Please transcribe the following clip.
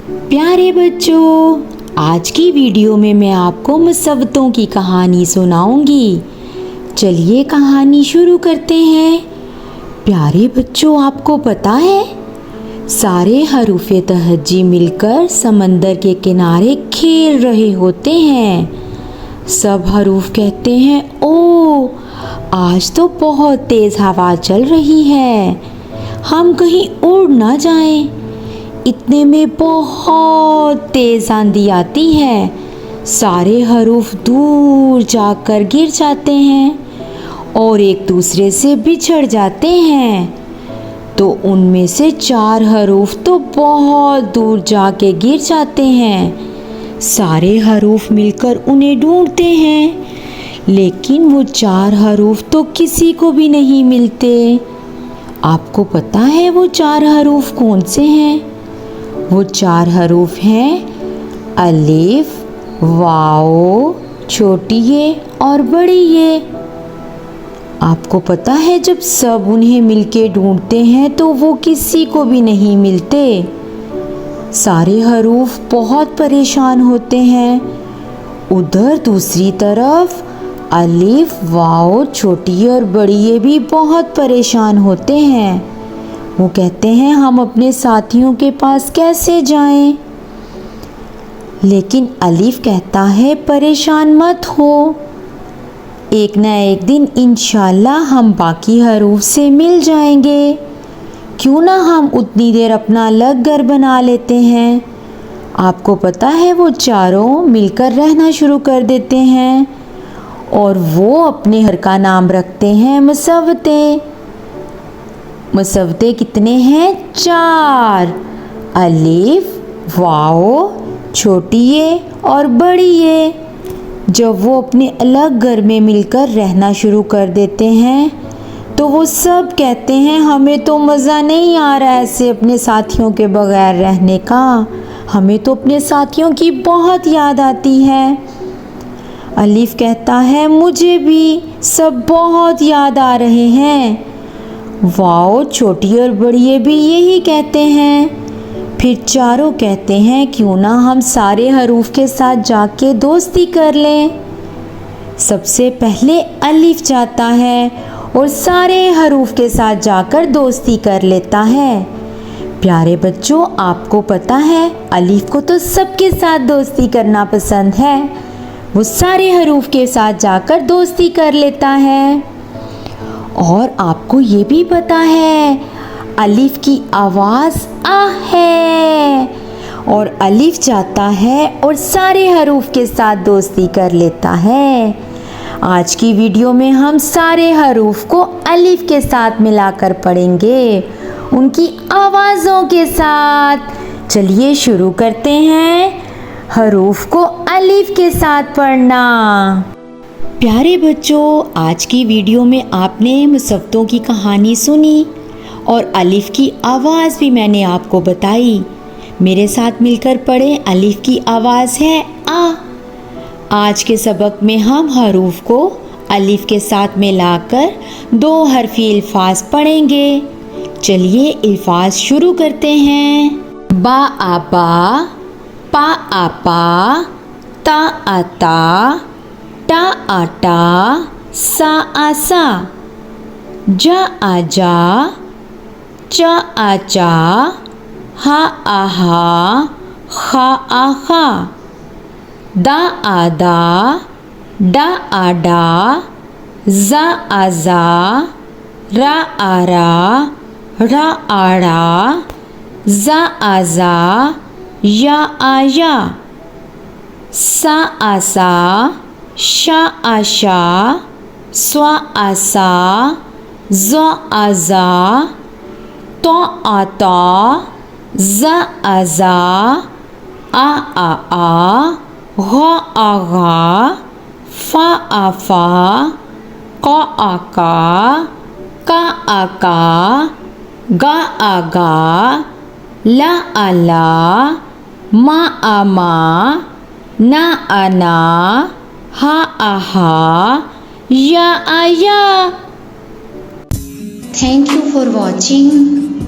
प्यारे बच्चों, आज की वीडियो में मैं आपको मुसव्वतों की कहानी सुनाऊंगी। चलिए कहानी शुरू करते हैं। प्यारे बच्चों, आपको पता है सारे हरूफ़े तहज्जी मिलकर समंदर के किनारे खेल रहे होते हैं। सब हरूफ कहते हैं, ओ आज तो बहुत तेज़ हवा चल रही है, हम कहीं उड़ ना जाएं। इतने में बहुत तेज़ आंधी आती है, सारे हरूफ दूर जाकर गिर जाते हैं और एक दूसरे से बिछड़ जाते हैं। तो उनमें से 4 हरूफ तो बहुत दूर जाके गिर जाते हैं। सारे हरूफ मिलकर उन्हें ढूंढते हैं, लेकिन वो 4 हरूफ तो किसी को भी नहीं मिलते। आपको पता है वो 4 हरूफ कौन से हैं? वो 4 हरूफ हैं अलिफ, वाओ, छोटी ये और बड़ी ये। आपको पता है जब सब उन्हें मिलके ढूंढते हैं तो वो किसी को भी नहीं मिलते। सारे हरूफ बहुत परेशान होते हैं। उधर दूसरी तरफ अलिफ, वाओ, छोटी और बड़ी ये भी बहुत परेशान होते हैं। वो कहते हैं हम अपने साथियों के पास कैसे जाएं? लेकिन अलिफ कहता है परेशान मत हो, एक ना एक दिन इंशाल्लाह हम बाकी हरूफ से मिल जाएंगे। क्यों ना हम उतनी देर अपना अलग घर बना लेते हैं। आपको पता है वो चारों मिलकर रहना शुरू कर देते हैं और वो अपने घर का नाम रखते हैं मुसव्वतें। मुसव्वतें कितने हैं? 4। अलिफ, वाओ, छोटी ये और बड़ी ये। जब वो अपने अलग घर में मिलकर रहना शुरू कर देते हैं तो वो सब कहते हैं हमें तो मज़ा नहीं आ रहा ऐसे अपने साथियों के बगैर रहने का, हमें तो अपने साथियों की बहुत याद आती है। अलिफ कहता है मुझे भी सब बहुत याद आ रहे हैं। वाओ, छोटी और बड़ी भी यही कहते हैं। फिर चारों कहते हैं क्यों ना हम सारे हरूफ के साथ जाके दोस्ती कर लें। सबसे पहले अलिफ जाता है और सारे हरूफ के साथ जाकर दोस्ती कर लेता है। प्यारे बच्चों, आपको पता है अलिफ को तो सबके साथ दोस्ती करना पसंद है। वो सारे हरूफ के साथ जाकर दोस्ती कर लेता है। और आपको ये भी पता है अलिफ की आवाज़ आ है और अलिफ जाता है और सारे हरूफ के साथ दोस्ती कर लेता है। आज की वीडियो में हम सारे हरूफ को अलिफ के साथ मिलाकर पढ़ेंगे, उनकी आवाज़ों के साथ। चलिए शुरू करते हैं हरूफ को अलिफ के साथ पढ़ना। प्यारे बच्चों, आज की वीडियो में आपने मुसव्वतों की कहानी सुनी और अलिफ की आवाज़ भी मैंने आपको बताई। मेरे साथ मिलकर पढ़ें। अलिफ की आवाज़ है आ। आज के सबक में हम हरूफ को अलिफ के साथ मिलाकर 2 हरफी अल्फाज पढ़ेंगे। चलिए अल्फाज शुरू करते हैं। बा आ बा, पा आ पा, ता आ ता, टा आ टा, सा आ सा, जा आ जा, चा आ चा, हा आ हा, खा आ खा, दा आ दा, डा आ डा, जा आ जा, रा आ रा आ रा, जा आ जा, या आ या, सा आ सा, शा आ शा, स्वा आ सा, ज़ आ ज़ा, तो आ ता, ज़ आ ज़ा, आ, घ आ घा, फा आ फा, क आ का, गा आ गा, ला आ ला, मा आ मा, ना आ ना, हा आ हा, या आ या। Thank you for watching.